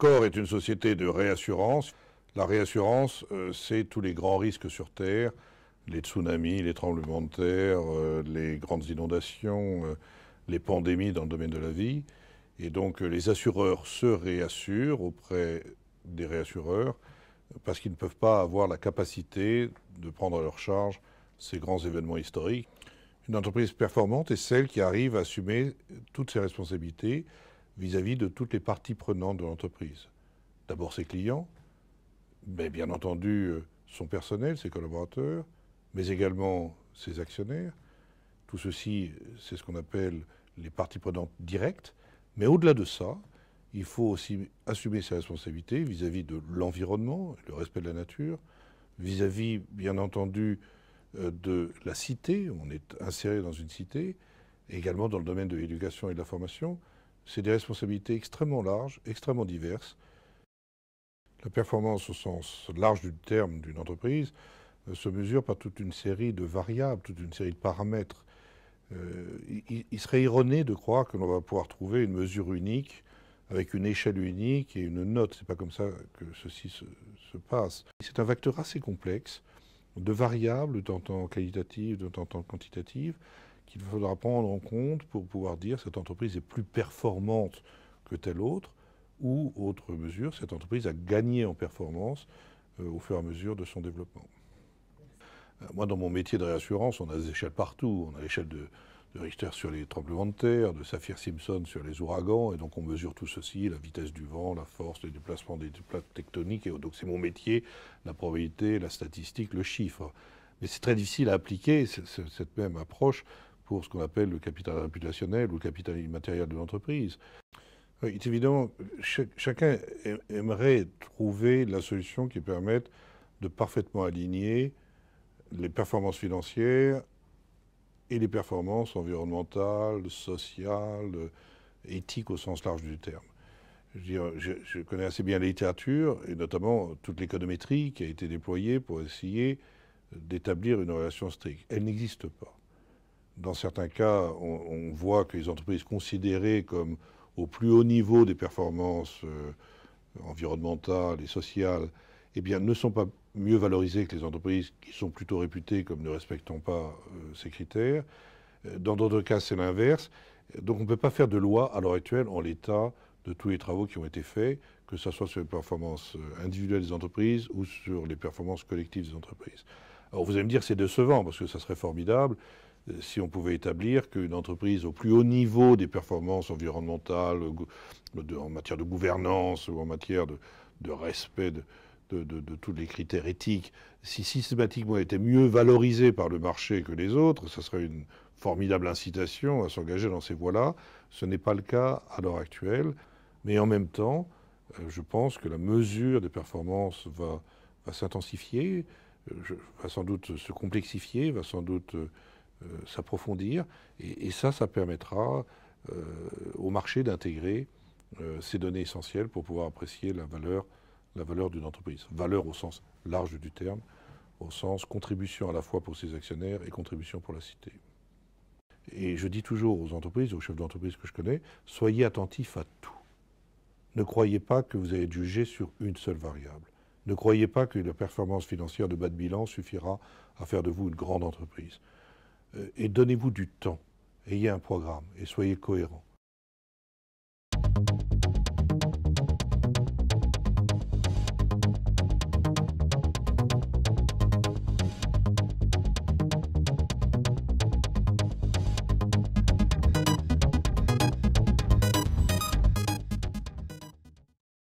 Accor est une société de réassurance. La réassurance, c'est tous les grands risques sur Terre, les tsunamis, les tremblements de terre, les grandes inondations, les pandémies dans le domaine de la vie. Et donc les assureurs se réassurent auprès des réassureurs parce qu'ils ne peuvent pas avoir la capacité de prendre à leur charge ces grands événements historiques. Une entreprise performante est celle qui arrive à assumer toutes ses responsabilités vis-à-vis de toutes les parties prenantes de l'entreprise. D'abord ses clients, mais bien entendu son personnel, ses collaborateurs, mais également ses actionnaires. Tout ceci, c'est ce qu'on appelle les parties prenantes directes. Mais au-delà de ça, il faut aussi assumer ses responsabilités vis-à-vis de l'environnement, le respect de la nature, vis-à-vis, bien entendu, de la cité, on est inséré dans une cité, et également dans le domaine de l'éducation et de la formation. C'est des responsabilités extrêmement larges, extrêmement diverses. La performance au sens large du terme d'une entreprise se mesure par toute une série de variables, toute une série de paramètres. Il serait erroné de croire que l'on va pouvoir trouver une mesure unique, avec une échelle unique et une note. Ce n'est pas comme ça que ceci se passe. C'est un vecteur assez complexe, de variables, de temps en temps qualitatives, de temps en temps quantitatives, qu'il faudra prendre en compte pour pouvoir dire que cette entreprise est plus performante que telle autre, ou, autre mesure, cette entreprise a gagné en performance au fur et à mesure de son développement. Moi, dans mon métier de réassurance, on a des échelles partout. On a l'échelle de Richter sur les tremblements de terre, de Saffir-Simpson sur les ouragans, et donc on mesure tout ceci, la vitesse du vent, la force, les déplacements des plaques tectoniques, et donc c'est mon métier, la probabilité, la statistique, le chiffre. Mais c'est très difficile à appliquer cette même approche pour ce qu'on appelle le capital réputationnel ou le capital immatériel de l'entreprise. Oui, évidemment, chacun aimerait trouver la solution qui permette de parfaitement aligner les performances financières et les performances environnementales, sociales, éthiques au sens large du terme. Je connais assez bien la littérature, et notamment toute l'économétrie qui a été déployée pour essayer d'établir une relation stricte. Elle n'existe pas. Dans certains cas, on voit que les entreprises considérées comme au plus haut niveau des performances environnementales et sociales, eh bien, ne sont pas mieux valorisées que les entreprises qui sont plutôt réputées comme ne respectant pas ces critères. Dans d'autres cas, c'est l'inverse. Donc on ne peut pas faire de loi à l'heure actuelle en l'état de tous les travaux qui ont été faits, que ce soit sur les performances individuelles des entreprises ou sur les performances collectives des entreprises. Alors vous allez me dire que c'est décevant, parce que ça serait formidable si on pouvait établir qu'une entreprise au plus haut niveau des performances environnementales, en matière de gouvernance ou en matière de respect de tous les critères éthiques, si systématiquement elle était mieux valorisée par le marché que les autres, ça serait une formidable incitation à s'engager dans ces voies-là. Ce n'est pas le cas à l'heure actuelle, mais en même temps, je pense que la mesure des performances va s'intensifier, va sans doute se complexifier, va sans doute s'approfondir, et ça permettra au marché d'intégrer ces données essentielles pour pouvoir apprécier la valeur d'une entreprise. Valeur au sens large du terme, au sens contribution à la fois pour ses actionnaires et contribution pour la cité. Et je dis toujours aux entreprises, aux chefs d'entreprise que je connais, soyez attentifs à tout. Ne croyez pas que vous allez être jugé sur une seule variable. Ne croyez pas que la performance financière de bas de bilan suffira à faire de vous une grande entreprise. Et donnez-vous du temps, ayez un programme et soyez cohérents.